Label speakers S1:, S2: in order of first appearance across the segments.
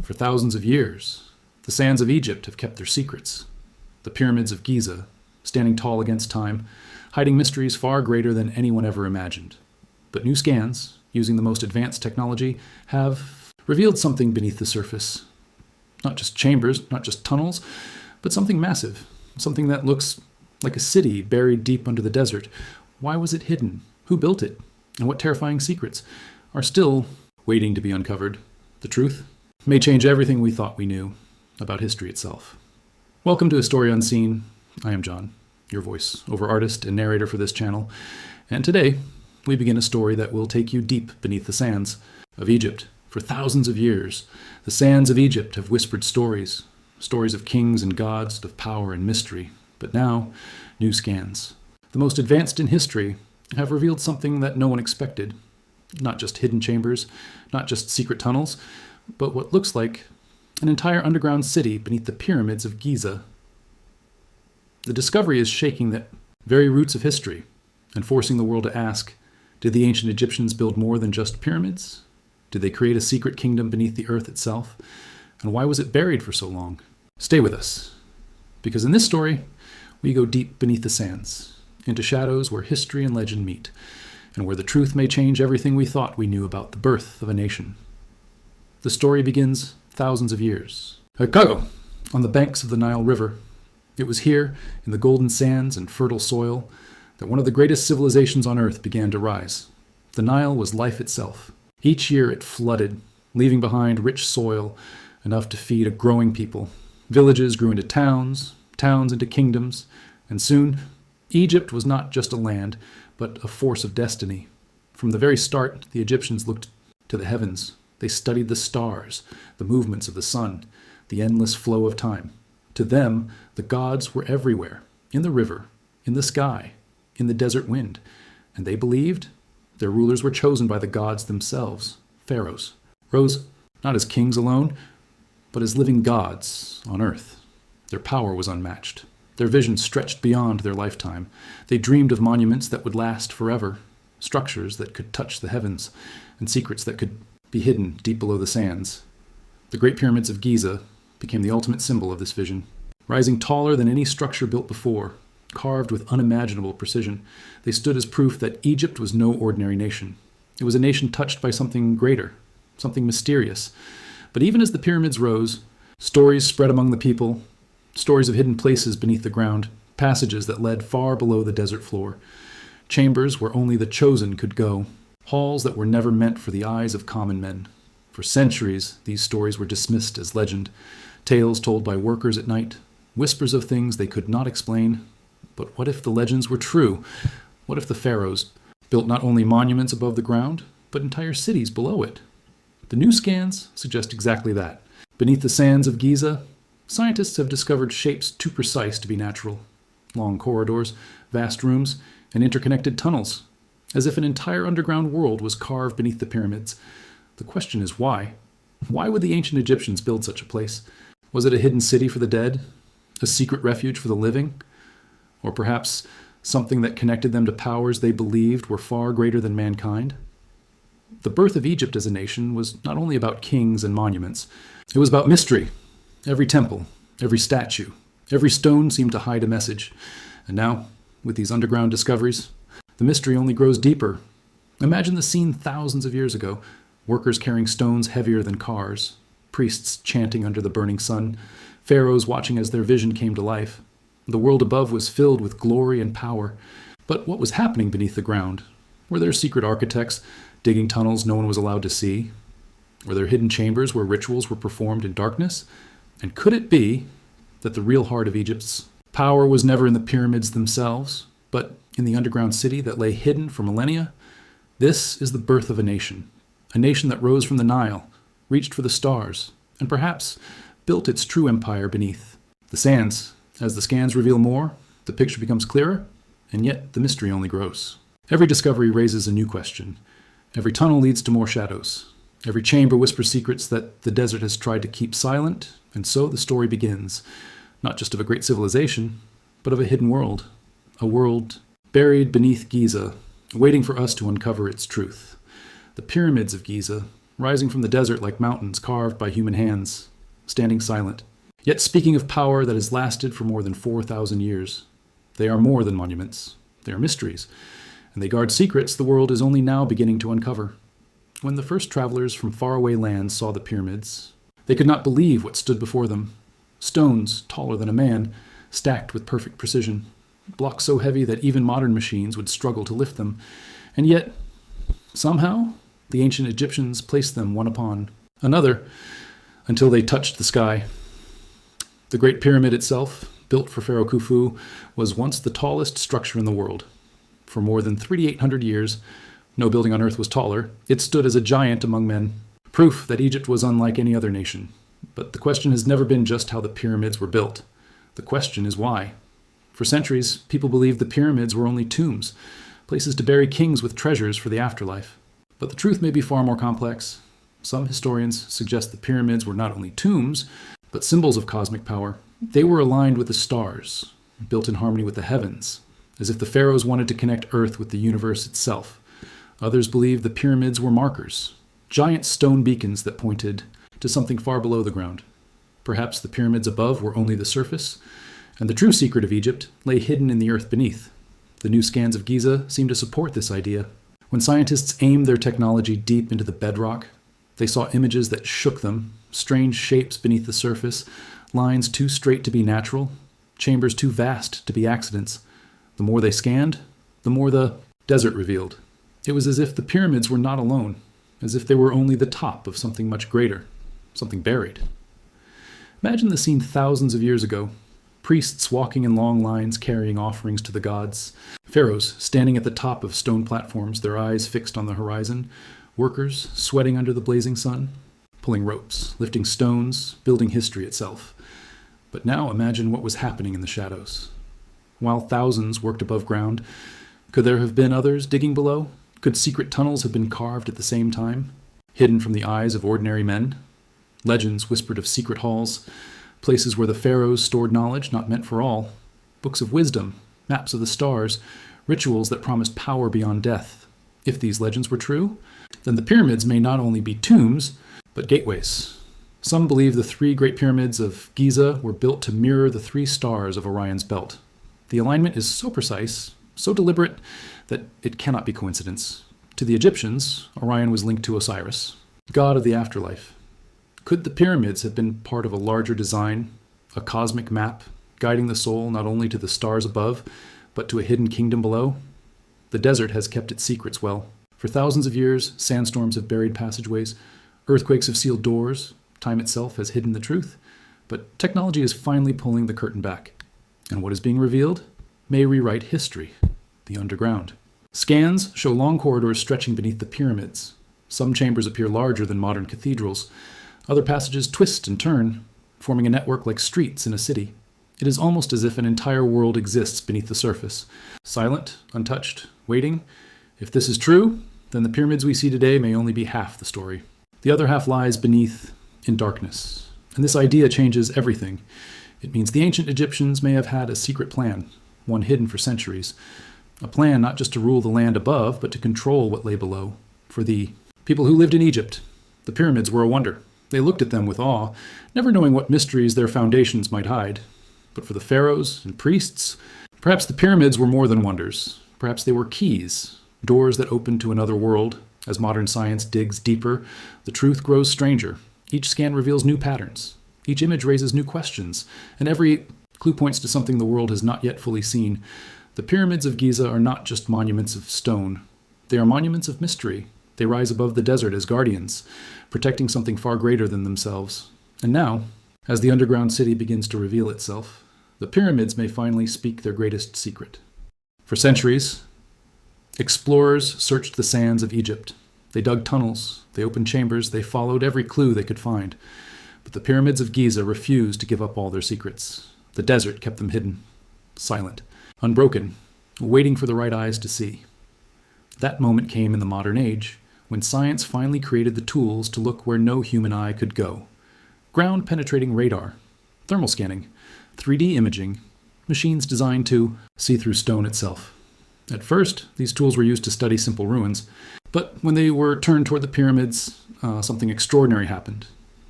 S1: For thousands of years, the sands of Egypt have kept their secrets. The pyramids of Giza, standing tall against time, hiding mysteries far greater than anyone ever imagined. But new scans, using the most advanced technology, have revealed something beneath the surface. Not just chambers, not just tunnels, but something massive, something that looks like a city buried deep under the desert. Why was it hidden? Who built it? And what terrifying secrets are still waiting to be uncovered? The truth may change everything we thought we knew about history itself. Welcome to HISTORIA UNSEEN. I am John, your voice-over artist and narrator for this channel, and today we begin a story that will take you deep beneath the sands of Egypt. For thousands of years, the sands of Egypt have whispered stories of kings and gods, of power and mystery. But now, new scans, the most advanced in history, have revealed something that no one expected. Not just hidden chambers, not just secret tunnels, but what looks like an entire underground city beneath the pyramids of Giza. The discovery is shaking the very roots of history and forcing the world to ask, did the ancient Egyptians build more than just pyramids? Did they create a secret kingdom beneath the earth itself? And why was it buried for so long? Stay with us, because in this story, we go deep beneath the sands, into shadows where history and legend meet, and where the truth may change everything we thought we knew about the birth of a nation. The story begins thousands of years ago, on the banks of the Nile River. It was here, in the golden sands and fertile soil, that one of the greatest civilizations on earth began to rise. The Nile was life itself. Each year it flooded, leaving behind rich soil, enough to feed a growing people. Villages grew into towns, towns into kingdoms, and soon Egypt was not just a land, but a force of destiny. From the very start, the Egyptians looked to the heavens. They studied the stars, the movements of the sun, the endless flow of time. To them, the gods were everywhere, in the river, in the sky, in the desert wind, and they believed their rulers were chosen by the gods themselves, pharaohs, rose not as kings alone, but as living gods on earth. Their power was unmatched. Their vision stretched beyond their lifetime. They dreamed of monuments that would last forever, structures that could touch the heavens, and secrets that could be hidden deep below the sands. The Great Pyramids of Giza became the ultimate symbol of this vision. Rising taller than any structure built before, carved with unimaginable precision, they stood as proof that Egypt was no ordinary nation. It was a nation touched by something greater, something mysterious. But even as the pyramids rose, stories spread among the people, stories of hidden places beneath the ground, passages that led far below the desert floor, chambers where only the chosen could go, halls that were never meant for the eyes of common men. For centuries, these stories were dismissed as legend, tales told by workers at night, whispers of things they could not explain. But what if the legends were true? What if the pharaohs built not only monuments above the ground, but entire cities below it? The new scans suggest exactly that. Beneath the sands of Giza, scientists have discovered shapes too precise to be natural. Long corridors, vast rooms, and interconnected tunnels, as if an entire underground world was carved beneath the pyramids. The question is why? Why would the ancient Egyptians build such a place? Was it a hidden city for the dead? A secret refuge for the living? Or perhaps something that connected them to powers they believed were far greater than mankind? The birth of Egypt as a nation was not only about kings and monuments. It was about mystery. Every temple, every statue, every stone seemed to hide a message. And now, with these underground discoveries, the mystery only grows deeper. Imagine the scene thousands of years ago. Workers carrying stones heavier than cars, priests chanting under the burning sun, pharaohs watching as their vision came to life. The world above was filled with glory and power. But what was happening beneath the ground? Were there secret architects digging tunnels no one was allowed to see? Were there hidden chambers where rituals were performed in darkness? And could it be that the real heart of Egypt's power was never in the pyramids themselves, but in the underground city that lay hidden for millennia? This is the birth of a nation that rose from the Nile, reached for the stars, and perhaps built its true empire beneath the sands. As the scans reveal more, the picture becomes clearer, and yet the mystery only grows. Every discovery raises a new question. Every tunnel leads to more shadows. Every chamber whispers secrets that the desert has tried to keep silent, and so the story begins, not just of a great civilization, but of a hidden world. A world buried beneath Giza, waiting for us to uncover its truth. The pyramids of Giza, rising from the desert like mountains carved by human hands, standing silent, yet speaking of power that has lasted for more than 4,000 years. They are more than monuments. They are mysteries, and they guard secrets the world is only now beginning to uncover. When the first travelers from faraway lands saw the pyramids, they could not believe what stood before them. Stones taller than a man, stacked with perfect precision, blocks so heavy that even modern machines would struggle to lift them. And yet, somehow, the ancient Egyptians placed them one upon another until they touched the sky. The Great Pyramid itself, built for Pharaoh Khufu, was once the tallest structure in the world. For more than 3,800 years, no building on earth was taller. It stood as a giant among men, proof that Egypt was unlike any other nation. But the question has never been just how the pyramids were built. The question is why. For centuries, people believed the pyramids were only tombs, places to bury kings with treasures for the afterlife. But the truth may be far more complex. Some historians suggest the pyramids were not only tombs, but symbols of cosmic power. They were aligned with the stars, built in harmony with the heavens, as if the pharaohs wanted to connect Earth with the universe itself. Others believe the pyramids were markers, giant stone beacons that pointed to something far below the ground. Perhaps the pyramids above were only the surface, and the true secret of Egypt lay hidden in the earth beneath. The new scans of Giza seem to support this idea. When scientists aimed their technology deep into the bedrock, they saw images that shook them, strange shapes beneath the surface, lines too straight to be natural, chambers too vast to be accidents. The more they scanned, the more the desert revealed. It was as if the pyramids were not alone, as if they were only the top of something much greater, something buried. Imagine the scene thousands of years ago. Priests walking in long lines carrying offerings to the gods. Pharaohs standing at the top of stone platforms, their eyes fixed on the horizon. Workers sweating under the blazing sun, pulling ropes, lifting stones, building history itself. But now imagine what was happening in the shadows. While thousands worked above ground, could there have been others digging below? Could secret tunnels have been carved at the same time, hidden from the eyes of ordinary men? Legends whispered of secret halls, places where the pharaohs stored knowledge not meant for all, books of wisdom, maps of the stars, rituals that promised power beyond death. If these legends were true, then the pyramids may not only be tombs, but gateways. Some believe the 3 great pyramids of Giza were built to mirror the 3 stars of Orion's belt. The alignment is so precise, so deliberate, that it cannot be coincidence. To the Egyptians, Orion was linked to Osiris, god of the afterlife. Could the pyramids have been part of a larger design, a cosmic map, guiding the soul not only to the stars above, but to a hidden kingdom below? The desert has kept its secrets well. For thousands of years, sandstorms have buried passageways, earthquakes have sealed doors, time itself has hidden the truth, but technology is finally pulling the curtain back. And what is being revealed may rewrite history, the underground. Scans show long corridors stretching beneath the pyramids. Some chambers appear larger than modern cathedrals. Other passages twist and turn, forming a network like streets in a city. It is almost as if an entire world exists beneath the surface, silent, untouched, waiting. If this is true, then the pyramids we see today may only be half the story. The other half lies beneath, in darkness. And this idea changes everything. It means the ancient Egyptians may have had a secret plan, one hidden for centuries. A plan not just to rule the land above, but to control what lay below. For the people who lived in Egypt, the pyramids were a wonder. They looked at them with awe, never knowing what mysteries their foundations might hide. But for the pharaohs and priests, perhaps the pyramids were more than wonders. Perhaps they were keys, doors that opened to another world. As modern science digs deeper, the truth grows stranger. Each scan reveals new patterns. Each image raises new questions, and every clue points to something the world has not yet fully seen. The pyramids of Giza are not just monuments of stone. They are monuments of mystery. They rise above the desert as guardians, protecting something far greater than themselves. And now, as the underground city begins to reveal itself, the pyramids may finally speak their greatest secret. For centuries, explorers searched the sands of Egypt. They dug tunnels, they opened chambers, they followed every clue they could find. But the pyramids of Giza refused to give up all their secrets. The desert kept them hidden, silent, unbroken, waiting for the right eyes to see. That moment came in the modern age, when science finally created the tools to look where no human eye could go. Ground-penetrating radar, thermal scanning, 3D imaging, machines designed to see through stone itself. At first, these tools were used to study simple ruins, but when they were turned toward the pyramids, something extraordinary happened.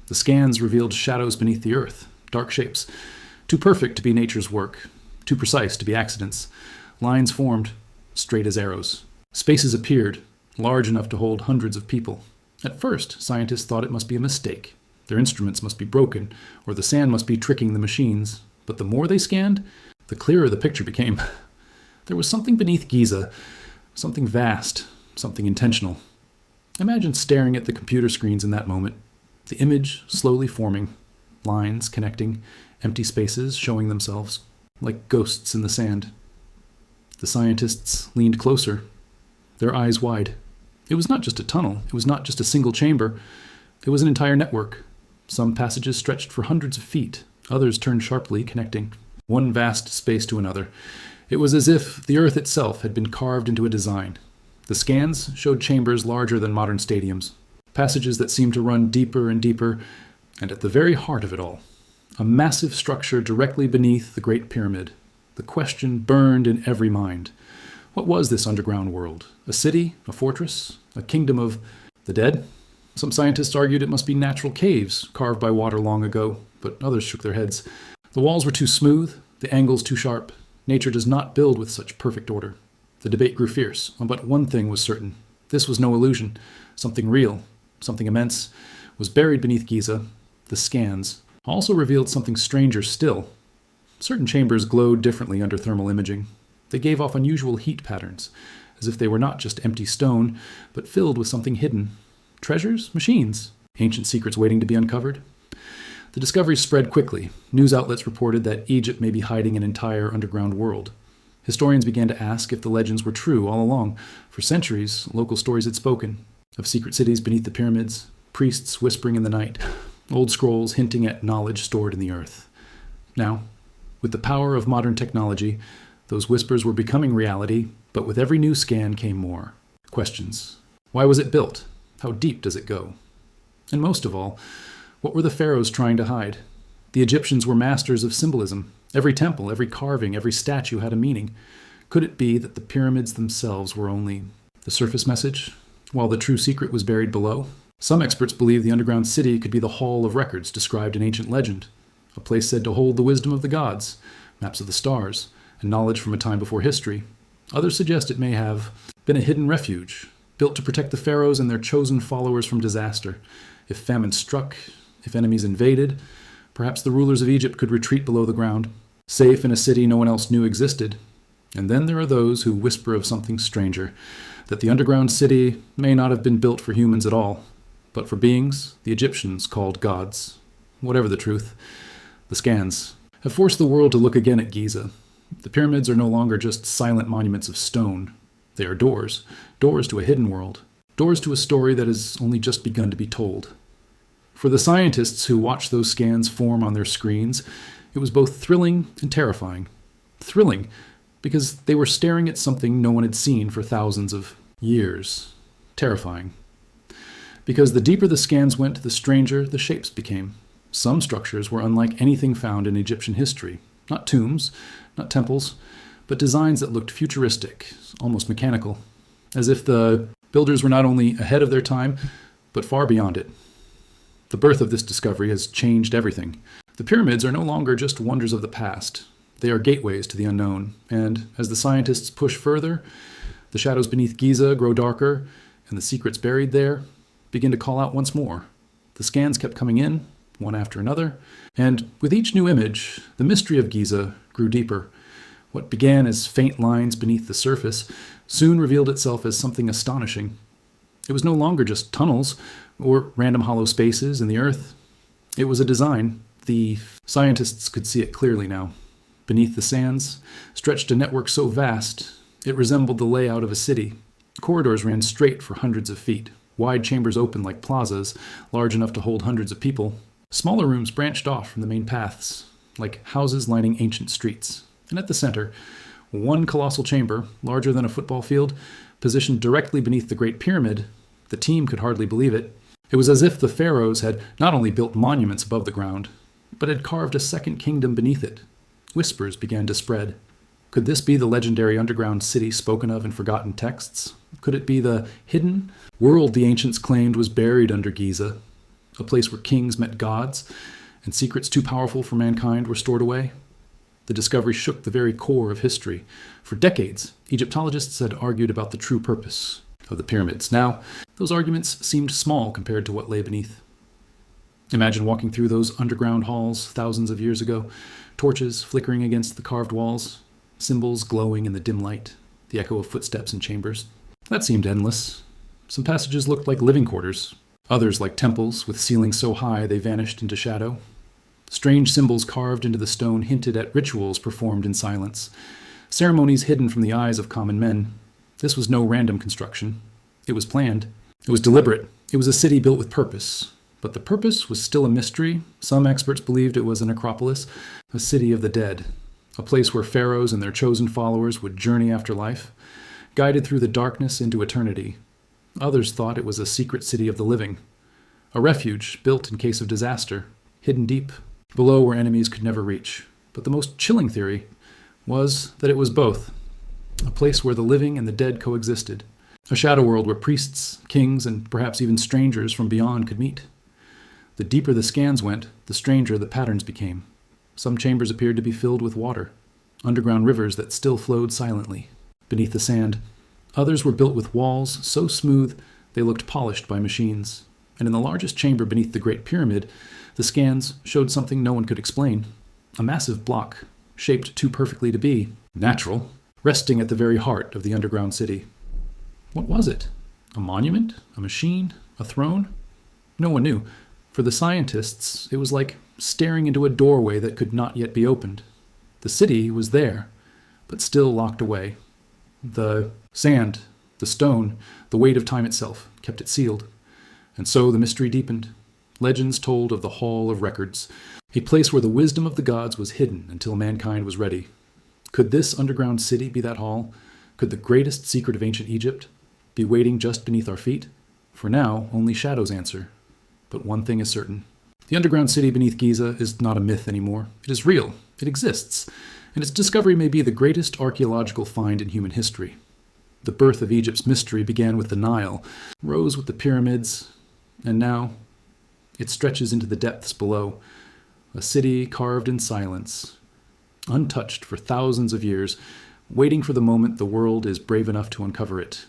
S1: The scans revealed shadows beneath the earth, dark shapes, too perfect to be nature's work, too precise to be accidents. Lines formed, straight as arrows. Spaces appeared, large enough to hold hundreds of people. At first, scientists thought it must be a mistake. Their instruments must be broken, or the sand must be tricking the machines. But the more they scanned, the clearer the picture became. There was something beneath Giza, something vast, something intentional. Imagine staring at the computer screens in that moment, the image slowly forming, lines connecting, empty spaces showing themselves, like ghosts in the sand. The scientists leaned closer, their eyes wide. It was not just a tunnel, it was not just a single chamber, it was an entire network. Some passages stretched for hundreds of feet, others turned sharply, connecting one vast space to another. It was as if the earth itself had been carved into a design. The scans showed chambers larger than modern stadiums, passages that seemed to run deeper and deeper, and at the very heart of it all, a massive structure directly beneath the Great Pyramid. The question burned in every mind. What was this underground world? A city? A fortress? A kingdom of the dead? Some scientists argued it must be natural caves carved by water long ago, but others shook their heads. The walls were too smooth, the angles too sharp. Nature does not build with such perfect order. The debate grew fierce, but one thing was certain. This was no illusion. Something real, something immense, was buried beneath Giza. The scans also revealed something stranger still. Certain chambers glowed differently under thermal imaging. They gave off unusual heat patterns, as if they were not just empty stone, but filled with something hidden. Treasures? Machines? Ancient secrets waiting to be uncovered? The discoveries spread quickly. News outlets reported that Egypt may be hiding an entire underground world. Historians began to ask if the legends were true all along. For centuries, local stories had spoken of secret cities beneath the pyramids, priests whispering in the night, old scrolls hinting at knowledge stored in the earth. Now, with the power of modern technology, those whispers were becoming reality, but with every new scan came more questions. Why was it built? How deep does it go? And most of all, what were the pharaohs trying to hide? The Egyptians were masters of symbolism. Every temple, every carving, every statue had a meaning. Could it be that the pyramids themselves were only the surface message, while the true secret was buried below? Some experts believe the underground city could be the hall of records described in ancient legend, a place said to hold the wisdom of the gods, maps of the stars, and knowledge from a time before history. Others suggest it may have been a hidden refuge, built to protect the pharaohs and their chosen followers from disaster. If famine struck, if enemies invaded, perhaps the rulers of Egypt could retreat below the ground, safe in a city no one else knew existed. And then there are those who whisper of something stranger, that the underground city may not have been built for humans at all, but for beings the Egyptians called gods. Whatever the truth, the scans have forced the world to look again at Giza. The pyramids are no longer just silent monuments of stone. They are doors, doors to a hidden world, doors to a story that has only just begun to be told. For the scientists who watched those scans form on their screens, it was both thrilling and terrifying. Thrilling, because they were staring at something no one had seen for thousands of years. Terrifying, because the deeper the scans went, the stranger the shapes became. Some structures were unlike anything found in Egyptian history. Not tombs, not temples, but designs that looked futuristic, almost mechanical, as if the builders were not only ahead of their time, but far beyond it. The birth of this discovery has changed everything. The pyramids are no longer just wonders of the past. They are gateways to the unknown, and as the scientists push further, the shadows beneath Giza grow darker, and the secrets buried there begin to call out once more. The scans kept coming in, one after another, and with each new image, the mystery of Giza grew deeper. What began as faint lines beneath the surface soon revealed itself as something astonishing. It was no longer just tunnels or random hollow spaces in the earth. It was a design. The scientists could see it clearly now. Beneath the sands stretched a network so vast it resembled the layout of a city. Corridors ran straight for hundreds of feet. Wide chambers opened like plazas, large enough to hold hundreds of people. Smaller rooms branched off from the main paths, like houses lining ancient streets. And at the center, one colossal chamber, larger than a football field, positioned directly beneath the Great Pyramid. The team could hardly believe it. It was as if the pharaohs had not only built monuments above the ground, but had carved a second kingdom beneath it. Whispers began to spread. Could this be the legendary underground city spoken of in forgotten texts? Could it be the hidden world the ancients claimed was buried under Giza, a place where kings met gods and secrets too powerful for mankind were stored away? The discovery shook the very core of history. For decades, Egyptologists had argued about the true purpose of the pyramids. Now, those arguments seemed small compared to what lay beneath. Imagine walking through those underground halls thousands of years ago, torches flickering against the carved walls, symbols glowing in the dim light, the echo of footsteps in chambers. That seemed endless. Some passages looked like living quarters, others like temples with ceilings so high they vanished into shadow. Strange symbols carved into the stone hinted at rituals performed in silence, ceremonies hidden from the eyes of common men. This was no random construction. It was planned. It was deliberate. It was a city built with purpose. But the purpose was still a mystery. Some experts believed it was an acropolis, a city of the dead, a place where pharaohs and their chosen followers would journey after life, guided through the darkness into eternity. Others thought it was a secret city of the living, a refuge built in case of disaster, hidden deep, below where enemies could never reach. But the most chilling theory was that it was both, a place where the living and the dead coexisted, a shadow world where priests, kings, and perhaps even strangers from beyond could meet. The deeper the scans went, the stranger the patterns became. Some chambers appeared to be filled with water, underground rivers that still flowed silently beneath the sand. Others were built with walls so smooth they looked polished by machines. And in the largest chamber beneath the Great Pyramid, the scans showed something no one could explain. A massive block, shaped too perfectly to be natural, resting at the very heart of the underground city. What was it? A monument? A machine? A throne? No one knew. For the scientists, it was like staring into a doorway that could not yet be opened. The city was there, but still locked away. The sand, the stone, the weight of time itself kept it sealed. And so the mystery deepened. Legends told of the Hall of Records, a place where the wisdom of the gods was hidden until mankind was ready. Could this underground city be that hall? Could the greatest secret of ancient Egypt be waiting just beneath our feet? For now, only shadows answer. But one thing is certain. The underground city beneath Giza is not a myth anymore. It is real. It exists. And its discovery may be the greatest archaeological find in human history. The birth of Egypt's mystery began with the Nile, rose with the pyramids, and now it stretches into the depths below. A city carved in silence, untouched for thousands of years, waiting for the moment the world is brave enough to uncover it.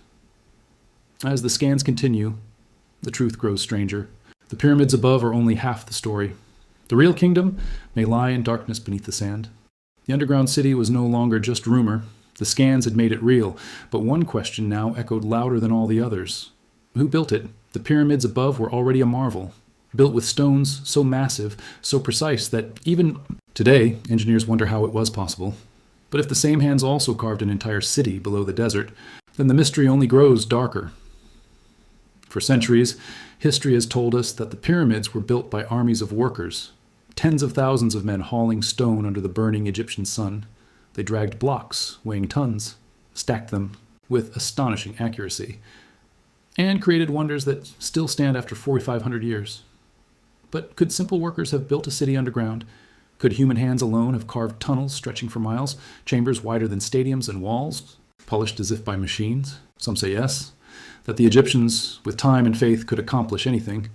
S1: As the scans continue, the truth grows stranger. The pyramids above are only half the story. The real kingdom may lie in darkness beneath the sand. The underground city was no longer just rumor. The scans had made it real, but one question now echoed louder than all the others. Who built it? The pyramids above were already a marvel, built with stones so massive, so precise that even today, engineers wonder how it was possible. But if the same hands also carved an entire city below the desert, then the mystery only grows darker. For centuries, history has told us that the pyramids were built by armies of workers, tens of thousands of men hauling stone under the burning Egyptian sun. They dragged blocks, weighing tons, stacked them with astonishing accuracy, and created wonders that still stand after 4,500 years. But could simple workers have built a city underground? Could human hands alone have carved tunnels stretching for miles, chambers wider than stadiums and walls, polished as if by machines? Some say yes. That the Egyptians, with time and faith, could accomplish anything.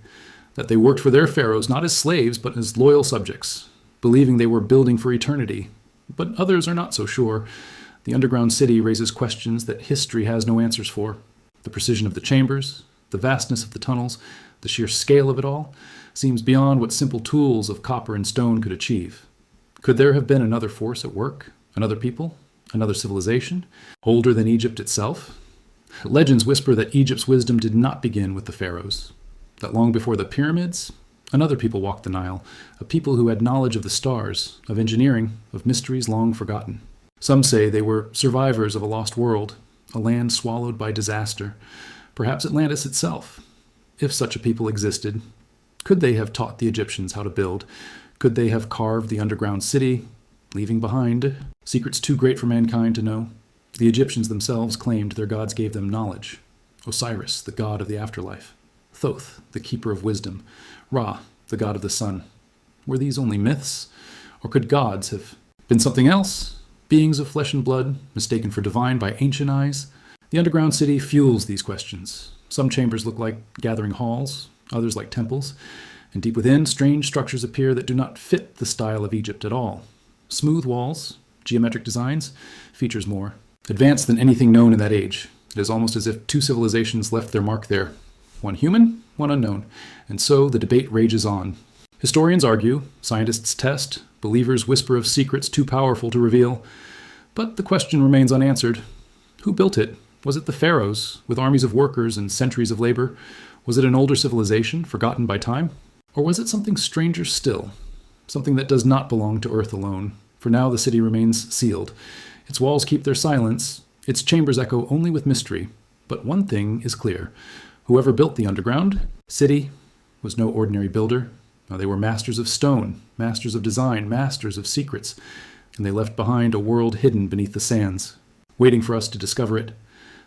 S1: That they worked for their pharaohs not as slaves, but as loyal subjects, believing they were building for eternity. But others are not so sure. The underground city raises questions that history has no answers for. The precision of the chambers, the vastness of the tunnels, the sheer scale of it all, seems beyond what simple tools of copper and stone could achieve. Could there have been another force at work? Another people? Another civilization? Older than Egypt itself? Legends whisper that Egypt's wisdom did not begin with the pharaohs. That long before the pyramids, another people walked the Nile, a people who had knowledge of the stars, of engineering, of mysteries long forgotten. Some say they were survivors of a lost world, a land swallowed by disaster, perhaps Atlantis itself. If such a people existed, could they have taught the Egyptians how to build? Could they have carved the underground city, leaving behind secrets too great for mankind to know? The Egyptians themselves claimed their gods gave them knowledge. Osiris, the god of the afterlife. Thoth, the keeper of wisdom. Ra, the god of the sun. Were these only myths? Or could gods have been something else? Beings of flesh and blood, mistaken for divine by ancient eyes? The underground city fuels these questions. Some chambers look like gathering halls, others like temples, and deep within, strange structures appear that do not fit the style of Egypt at all. Smooth walls, geometric designs, features more. Advanced than anything known in that age. It is almost as if two civilizations left their mark there. One human, one unknown. And so the debate rages on. Historians argue, scientists test, believers whisper of secrets too powerful to reveal. But the question remains unanswered. Who built it? Was it the pharaohs, with armies of workers and centuries of labor? Was it an older civilization, forgotten by time? Or was it something stranger still? Something that does not belong to Earth alone. For now the city remains sealed. Its walls keep their silence. Its chambers echo only with mystery. But one thing is clear. Whoever built the underground city was no ordinary builder. Now, they were masters of stone, masters of design, masters of secrets. And they left behind a world hidden beneath the sands, waiting for us to discover it.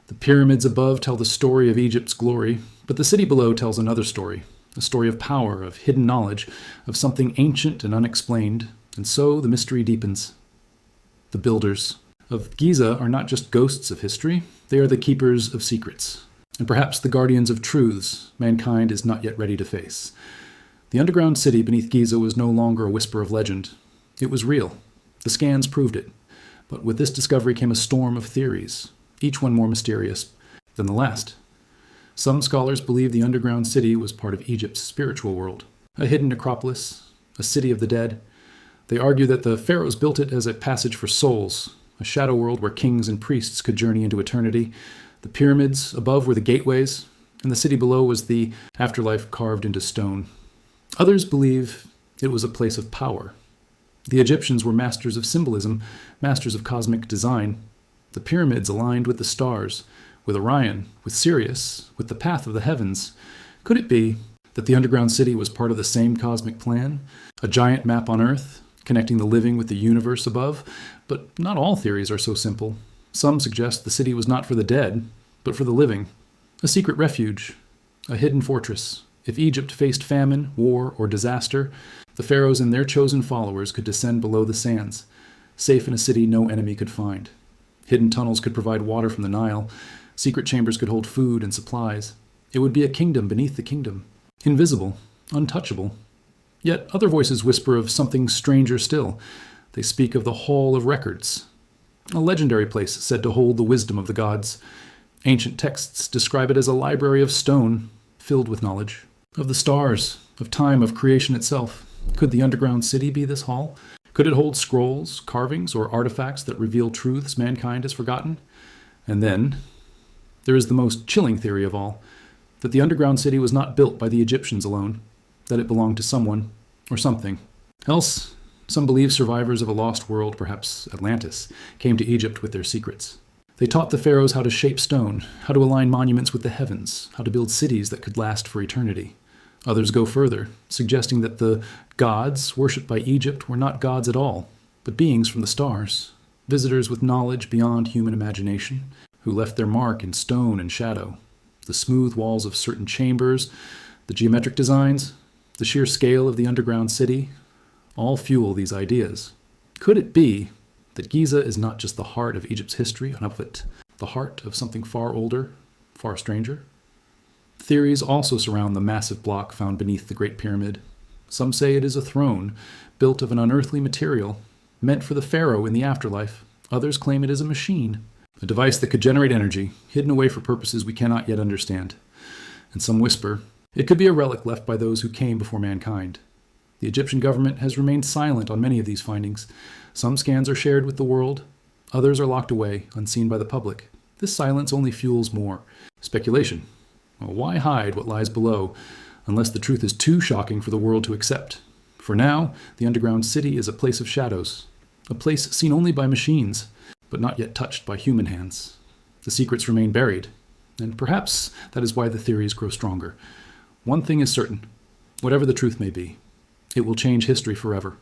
S1: The pyramids above tell the story of Egypt's glory, but the city below tells another story. A story of power, of hidden knowledge, of something ancient and unexplained, and so the mystery deepens. The builders of Giza are not just ghosts of history, they are the keepers of secrets, and perhaps the guardians of truths mankind is not yet ready to face. The underground city beneath Giza was no longer a whisper of legend. It was real. The scans proved it. But with this discovery came a storm of theories, each one more mysterious than the last. Some scholars believe the underground city was part of Egypt's spiritual world, a hidden necropolis, a city of the dead. They argue that the pharaohs built it as a passage for souls, a shadow world where kings and priests could journey into eternity. The pyramids above were the gateways, and the city below was the afterlife carved into stone. Others believe it was a place of power. The Egyptians were masters of symbolism, masters of cosmic design. The pyramids aligned with the stars, with Orion, with Sirius, with the path of the heavens. Could it be that the underground city was part of the same cosmic plan? A giant map on Earth, connecting the living with the universe above? But not all theories are so simple. Some suggest the city was not for the dead, but for the living. A secret refuge, a hidden fortress. If Egypt faced famine, war, or disaster, the pharaohs and their chosen followers could descend below the sands, safe in a city no enemy could find. Hidden tunnels could provide water from the Nile. Secret chambers could hold food and supplies. It would be a kingdom beneath the kingdom, invisible, untouchable. Yet other voices whisper of something stranger still. They speak of the Hall of Records, a legendary place said to hold the wisdom of the gods. Ancient texts describe it as a library of stone, filled with knowledge, of the stars, of time, of creation itself. Could the underground city be this hall? Could it hold scrolls, carvings, or artifacts that reveal truths mankind has forgotten? And then, there is the most chilling theory of all, that the underground city was not built by the Egyptians alone, that it belonged to someone or something else. Some believe survivors of a lost world, perhaps Atlantis, came to Egypt with their secrets. They taught the pharaohs how to shape stone, how to align monuments with the heavens, how to build cities that could last for eternity. Others go further, suggesting that the gods worshipped by Egypt were not gods at all, but beings from the stars, visitors with knowledge beyond human imagination, who left their mark in stone and shadow. The smooth walls of certain chambers, the geometric designs, the sheer scale of the underground city, all fuel these ideas. Could it be that Giza is not just the heart of Egypt's history, but the heart of something far older, far stranger? Theories also surround the massive block found beneath the Great Pyramid. Some say it is a throne, built of an unearthly material, meant for the pharaoh in the afterlife. Others claim it is a machine, a device that could generate energy, hidden away for purposes we cannot yet understand. And some whisper, it could be a relic left by those who came before mankind. The Egyptian government has remained silent on many of these findings. Some scans are shared with the world, others are locked away, unseen by the public. This silence only fuels more speculation. Well, why hide what lies below, unless the truth is too shocking for the world to accept? For now, the underground city is a place of shadows, a place seen only by machines, but not yet touched by human hands. The secrets remain buried, and perhaps that is why the theories grow stronger. One thing is certain, whatever the truth may be, it will change history forever.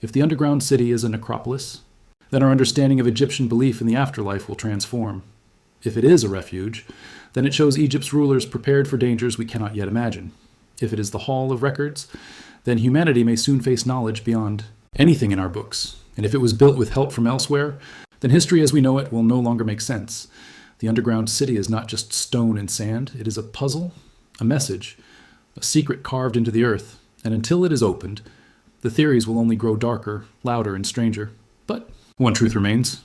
S1: If the underground city is a necropolis, then our understanding of Egyptian belief in the afterlife will transform. If it is a refuge, then it shows Egypt's rulers prepared for dangers we cannot yet imagine. If it is the Hall of Records, then humanity may soon face knowledge beyond anything in our books, And if it was built with help from elsewhere, then history as we know it will no longer make sense. The underground city is not just stone and sand. It is a puzzle, a message, a secret carved into the earth. And until it is opened, the theories will only grow darker, louder, and stranger. But one truth remains.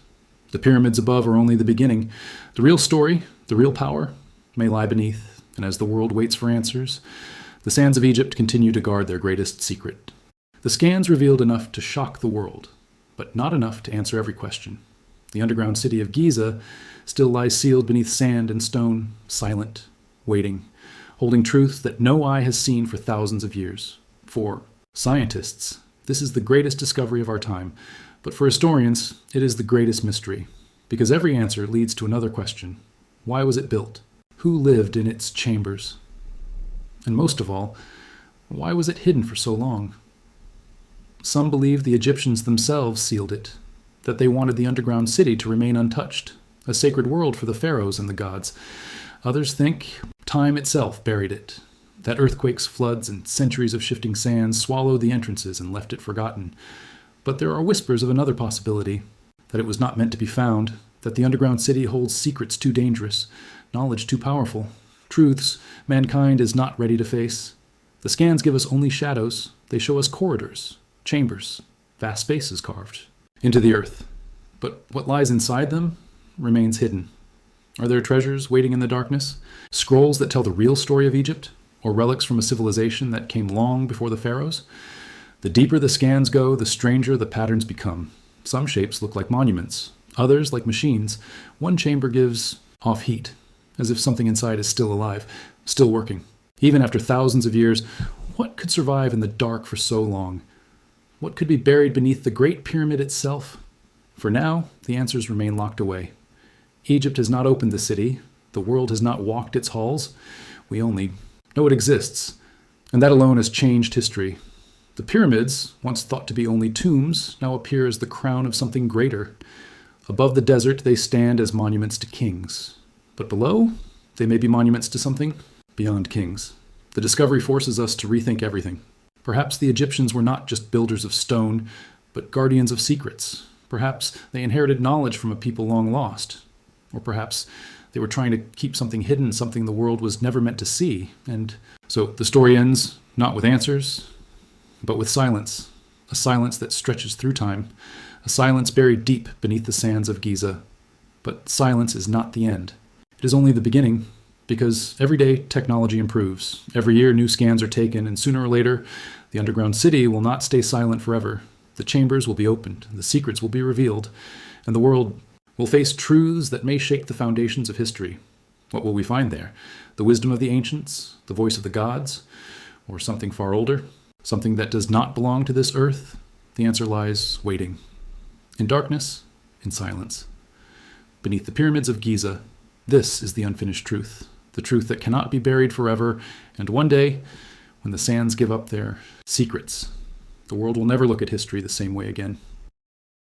S1: The pyramids above are only the beginning. The real story, the real power, may lie beneath. And as the world waits for answers, the sands of Egypt continue to guard their greatest secret. The scans revealed enough to shock the world, but not enough to answer every question. The underground city of Giza still lies sealed beneath sand and stone, silent, waiting, holding truth that no eye has seen for thousands of years. For scientists, this is the greatest discovery of our time, but for historians, it is the greatest mystery, because every answer leads to another question. Why was it built? Who lived in its chambers? And most of all, why was it hidden for so long? Some believe the Egyptians themselves sealed it, that they wanted the underground city to remain untouched, a sacred world for the pharaohs and the gods. Others think time itself buried it, that earthquakes, floods, and centuries of shifting sands swallowed the entrances and left it forgotten. But there are whispers of another possibility, that it was not meant to be found, that the underground city holds secrets too dangerous, knowledge too powerful, truths mankind is not ready to face. The scans give us only shadows. They show us corridors, chambers, vast spaces carved into the earth. But what lies inside them remains hidden. Are there treasures waiting in the darkness? Scrolls that tell the real story of Egypt? Or relics from a civilization that came long before the pharaohs? The deeper the scans go, the stranger the patterns become. Some shapes look like monuments, others like machines. One chamber gives off heat, as if something inside is still alive, still working. Even after thousands of years, what could survive in the dark for so long? What could be buried beneath the Great Pyramid itself? For now, the answers remain locked away. Egypt has not opened the city. The world has not walked its halls. We only know it exists, and that alone has changed history. The pyramids, once thought to be only tombs, now appear as the crown of something greater. Above the desert, they stand as monuments to kings. But below, they may be monuments to something beyond kings. The discovery forces us to rethink everything. Perhaps the Egyptians were not just builders of stone, but guardians of secrets. Perhaps they inherited knowledge from a people long lost. Or perhaps they were trying to keep something hidden, something the world was never meant to see. And so the story ends not with answers, but with silence. A silence that stretches through time. A silence buried deep beneath the sands of Giza. But silence is not the end. It is only the beginning, because every day technology improves. Every year new scans are taken, and sooner or later, the underground city will not stay silent forever. The chambers will be opened, the secrets will be revealed, and the world will face truths that may shake the foundations of history. What will we find there? The wisdom of the ancients, the voice of the gods, or something far older? Something that does not belong to this earth? The answer lies waiting. In darkness, in silence. Beneath the pyramids of Giza, this is the unfinished truth. The truth that cannot be buried forever, and one day, when the sands give up their secrets, the world will never look at history the same way again.